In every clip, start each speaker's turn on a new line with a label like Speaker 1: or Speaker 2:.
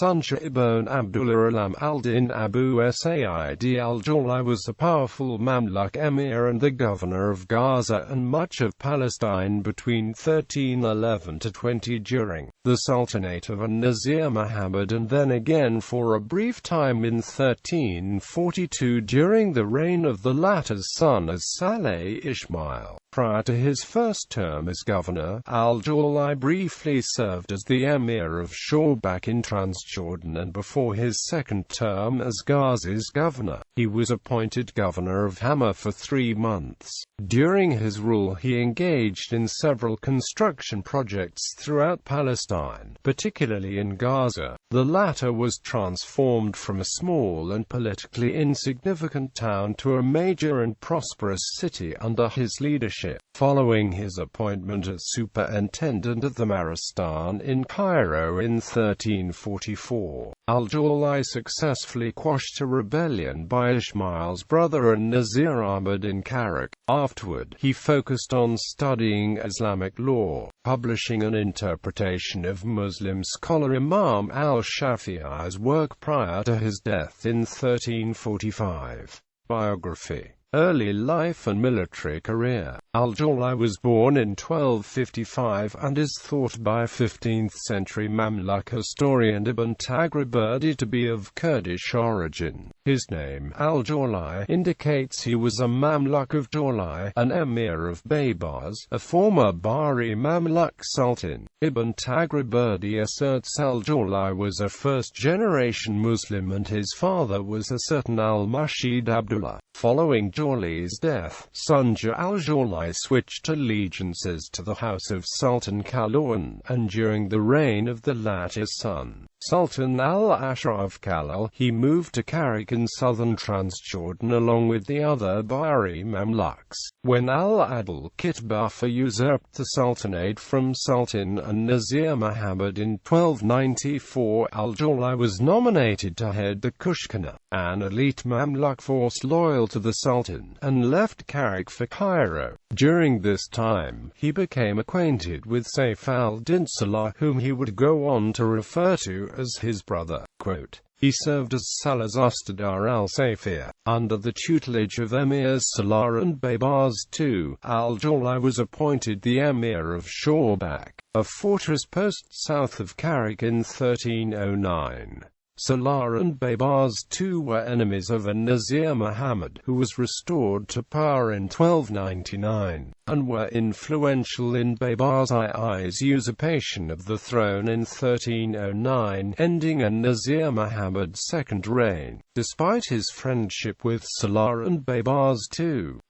Speaker 1: Sanjar ibn Abdullah Alam al-Din Abu Said al-Jawli was a powerful Mamluk emir and the governor of Gaza and much of Palestine between 1311 to 20 during the sultanate of an-Nasir Muhammad, and then again for a brief time in 1342 during the reign of the latter's son as-Salih Ismail. Prior to his first term as governor, al-Jawli briefly served as the Emir of Shawbak in Transjordan, and before his second term as Gaza's governor, he was appointed governor of Hama for 3 months. During his rule he engaged in several construction projects throughout Palestine, particularly in Gaza. The latter was transformed from a small and politically insignificant town to a major and prosperous city under his leadership. Following his appointment as superintendent of the Maristan in Cairo in 1344, al-Jawli successfully quashed a rebellion by Ismail's brother an-Nasir Ahmad in Karak. Afterward, he focused on studying Islamic law, publishing an interpretation of Muslim scholar Imam al-Shafi'i's work prior to his death in 1345. Biography. Early life and military career. Al-Jawli was born in 1255 and is thought by 15th-century Mamluk historian Ibn.Prior to be of Kurdish origin. His name, al-Jawli, indicates he was a Mamluk of Jawli, an emir of Baybars, a former Bahri Mamluk sultan. Ibn.Prior asserts al-Jawli was a first-generation Muslim and his father was a certain al-Mashid Abdullah. Following Jawli's death, Sanjar al-Jawli switched allegiances to the house of Sultan Kalawan, and during the reign of the latter's son, Sultan al-Ashraf Khalil, he moved to Karak in southern Transjordan along with the other Bahri Mamluks. When al-Adil Kitbafa usurped the sultanate from Sultan an-Nasir Muhammad in 1294, al-Jawli was nominated to head the Kushkana, an elite Mamluk force loyal to the Sultan, and left Karak for Cairo. During this time, he became acquainted with Saif al-Din Salah, whom he would go on to refer to as his brother. Quote, he served as Salah's Ustadar al-Safir. Under the tutelage of Emirs Salah and Baybars al-Jawli was appointed the Emir of Shawbak, a fortress post south of Karak in 1309. Salah and Baybars were enemies of an-Nasir Muhammad, who was restored to power in 1299, and were influential in Baybars' usurpation of the throne in 1309, ending an-Nasir Muhammad's second reign. Despite his friendship with Salah and Baybars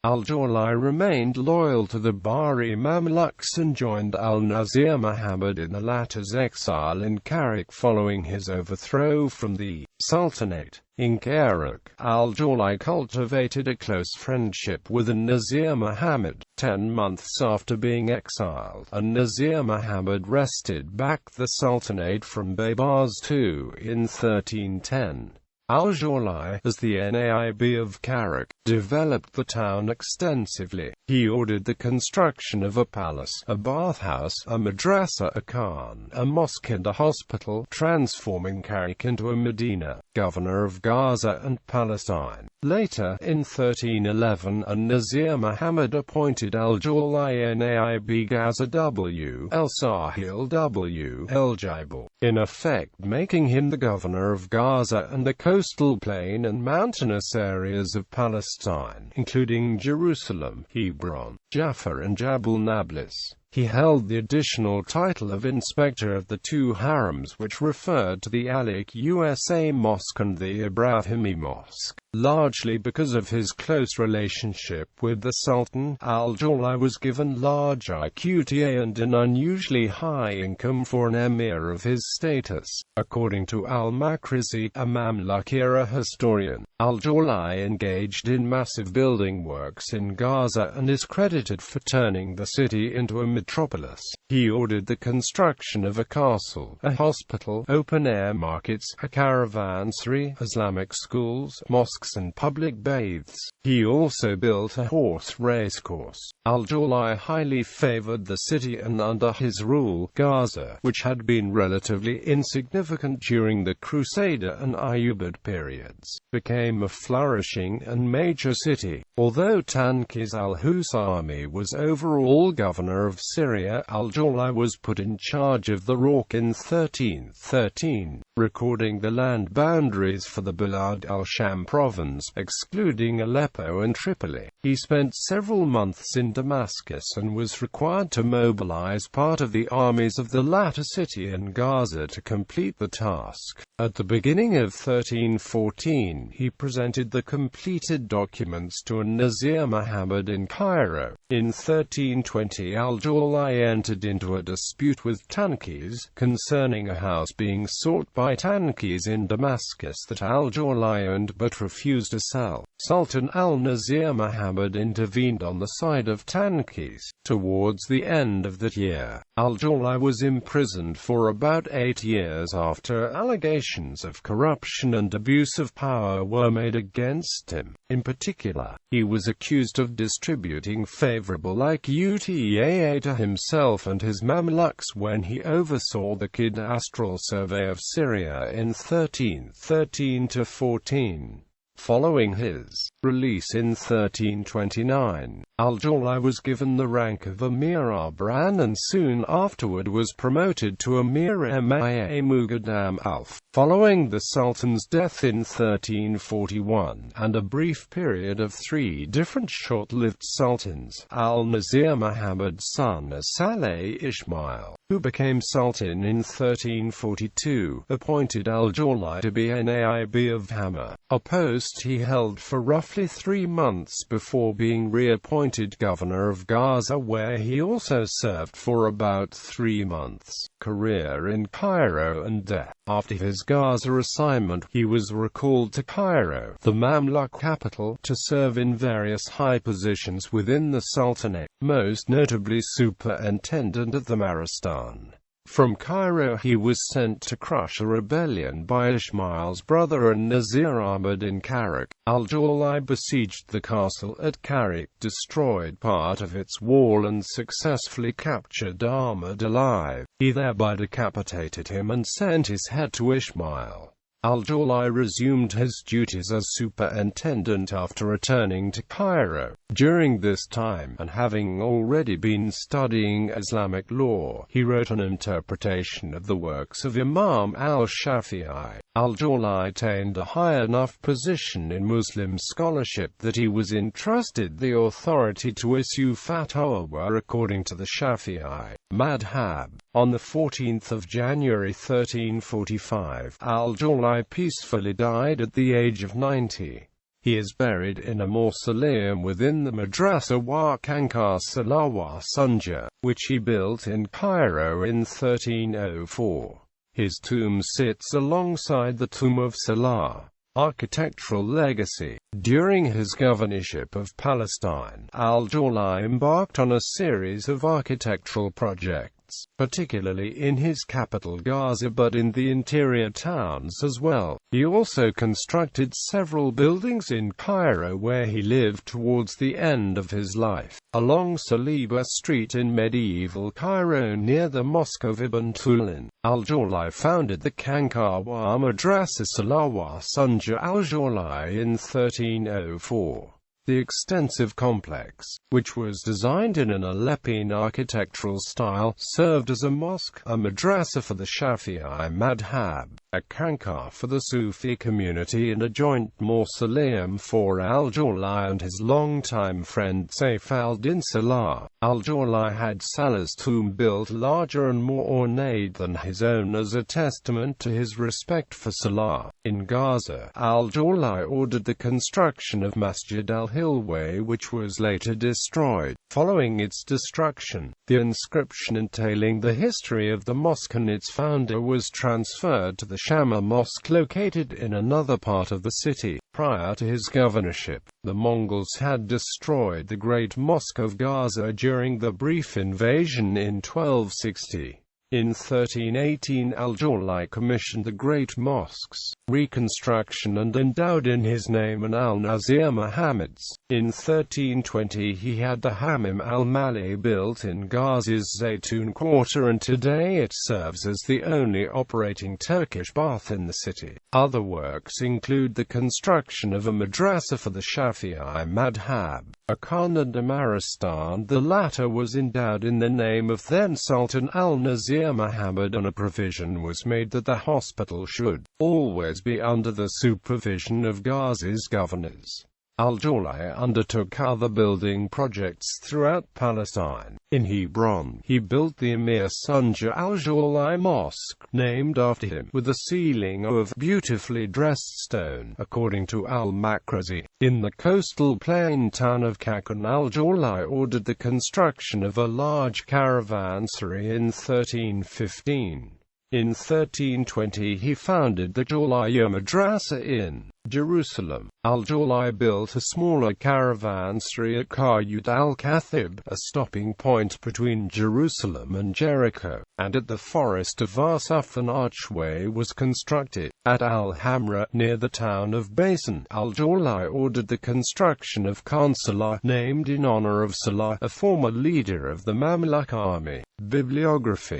Speaker 1: al-Jawli remained loyal to the Bahri Mamluks and joined al-Nasir Muhammad in the latter's exile in Karak following his overthrow from the sultanate. In Karak, al-Jawli cultivated a close friendship with an-Nasir Muhammad. 10 months after being exiled, an-Nasir Muhammad wrested back the sultanate from Baybars in 1310. Al-Jawli, as the Naib of Karak, developed the town extensively. He ordered the construction of a palace, a bathhouse, a madrasa, a khan, a mosque and a hospital, transforming Karak into a Medina. Governor of Gaza and Palestine. Later, in 1311, an-Nasir Muhammad appointed al-Jawli Naib Gaza.W, al-Sahil al-Jabal, in effect making him the governor of Gaza and the coastal plain and mountainous areas of Palestine, including Jerusalem, Hebron, Jaffa and Jabal Nablus. He held the additional title of Inspector of the 2 harems, which referred to the Al-Aqsa Mosque and the Ibrahimi Mosque. Largely because of his close relationship with the Sultan, al-Jawli was given large IQTA and an unusually high income for an emir of his status. According to al-Makrizi, a Mamluk-era historian, al-Jawli engaged in massive building works in Gaza and is credited for turning the city into a metropolis. He ordered the construction of a castle, a hospital, open-air markets, a caravanserai, Islamic schools, mosques and public baths. He also built a horse racecourse. Al-Jawli highly favored the city, and under his rule, Gaza, which had been relatively insignificant during the Crusader and Ayyubid periods, became a flourishing and major city. Although Tankiz al-Husami was overall governor of Syria, al-Jawli was put in charge of the Rock in 1313, recording the land boundaries for the Bilad al-Sham province, excluding Aleppo and Tripoli. He spent several months in Damascus and was required to mobilize part of the armies of the latter city and Gaza to complete the task. At the beginning of 1314, he presented the completed documents to an-Nasir Muhammad in Cairo. In 1320, al-Jawli entered into a dispute with Tankiz concerning a house being sought by Tankiz in Damascus that al-Jawli owned but refused to sell. Sultan al-Nasir Muhammad intervened on the side of Tankiz. Towards the end of that year, al-Jawli was imprisoned for about 8 years after allegations of corruption and abuse of power were made against him. In particular, he was accused of distributing favorable qutaa to himself and his Mamluks when he oversaw the cadastral survey of Syria in 1313–14. Following his release in 1329, al-Jawli was given the rank of Emir Abran and soon afterward was promoted to Emir Muqaddam Alf. Following the Sultan's death in 1341, and a brief period of 3 different short-lived sultans, al-Nasir Muhammad's son as-Salih Ismail, who became sultan in 1342, appointed al-Jawli to be an Naib of Hama, a post he held for roughly 3 months before being reappointed governor of Gaza, where he also served for about 3 months. Career in Cairo and death. After his Gaza assignment, he was recalled to Cairo, the Mamluk capital, to serve in various high positions within the sultanate, most notably superintendent of the Maristan. From Cairo he was sent to crush a rebellion by Ismail's brother an-Nasir Ahmad in Karak. Al-Jawli besieged the castle at Karak, destroyed part of its wall and successfully captured Ahmad alive. He thereby decapitated him and sent his head to Ismail. Al-Jawli resumed his duties as superintendent after returning to Cairo. During this time, and having already been studying Islamic law, he wrote an interpretation of the works of Imam al-Shafi'i. Al-Jawli attained a high enough position in Muslim scholarship that he was entrusted the authority to issue fatwa according to the Shafi'i madhab. On the 14th of January 1345, al-Jawli peacefully died at the age of 90. He is buried in a mausoleum within the Madrasa wa Kankar Salah wa Sanjar, which he built in Cairo in 1304. His tomb sits alongside the tomb of Salah. Architectural legacy. During his governorship of Palestine, al-Jawli embarked on a series of architectural projects, particularly in his capital Gaza but in the interior towns as well. He also constructed several buildings in Cairo where he lived towards the end of his life. Along Saliba Street in medieval Cairo near the Mosque of Ibn Tulun, al-Jawli founded the Kankawa Madrasa Salawa Sanjar al-Jawli in 1304. The extensive complex, which was designed in an Aleppian architectural style, served as a mosque, a madrasa for the Shafi'i madhab, a kankar for the Sufi community and a joint mausoleum for al-Jawli and his longtime friend Saif al-Din Salah. Al-Jawli had Salah's tomb built larger and more ornate than his own as a testament to his respect for Salah. In Gaza, al-Jawli ordered the construction of Masjid al-Hilway, which was later destroyed. Following its destruction, the inscription entailing the history of the mosque and its founder was transferred to the Shama Mosque located in another part of the city. Prior to his governorship, the Mongols had destroyed the Great Mosque of Gaza during the brief invasion in 1260. In 1318 al-Jawli commissioned the Great Mosque's reconstruction and endowed in his name an al-Nasir Muhammad's. In 1320 he had the Hammam al-Mali built in Gaza's Zaytun quarter, and today it serves as the only operating Turkish bath in the city. Other works include the construction of a madrasa for the Shafi'i madhab, a Khan and a Maristan. The latter was endowed in the name of then Sultan al-Nasir Muhammad, and a provision was made that the hospital should always be under the supervision of Gaza's governors. Al-Jawli undertook other building projects throughout Palestine. In Hebron, he built the Emir Sanjar al-Jawli Mosque, named after him, with a ceiling of beautifully dressed stone, according to al-Makrazi. In the coastal plain town of Kakan, al-Jawli ordered the construction of a large caravanserai in 1315. In 1320 he founded the Jawliya Madrasa in Jerusalem. Al-Jawli built a smaller caravanserai at Qaryat al-Kathib, a stopping point between Jerusalem and Jericho, and at the forest of Varsuf an archway was constructed. At al-Hamra, near the town of Basin, al-Jawli ordered the construction of Khan Salah, named in honor of Salah, a former leader of the Mamluk army. Bibliography.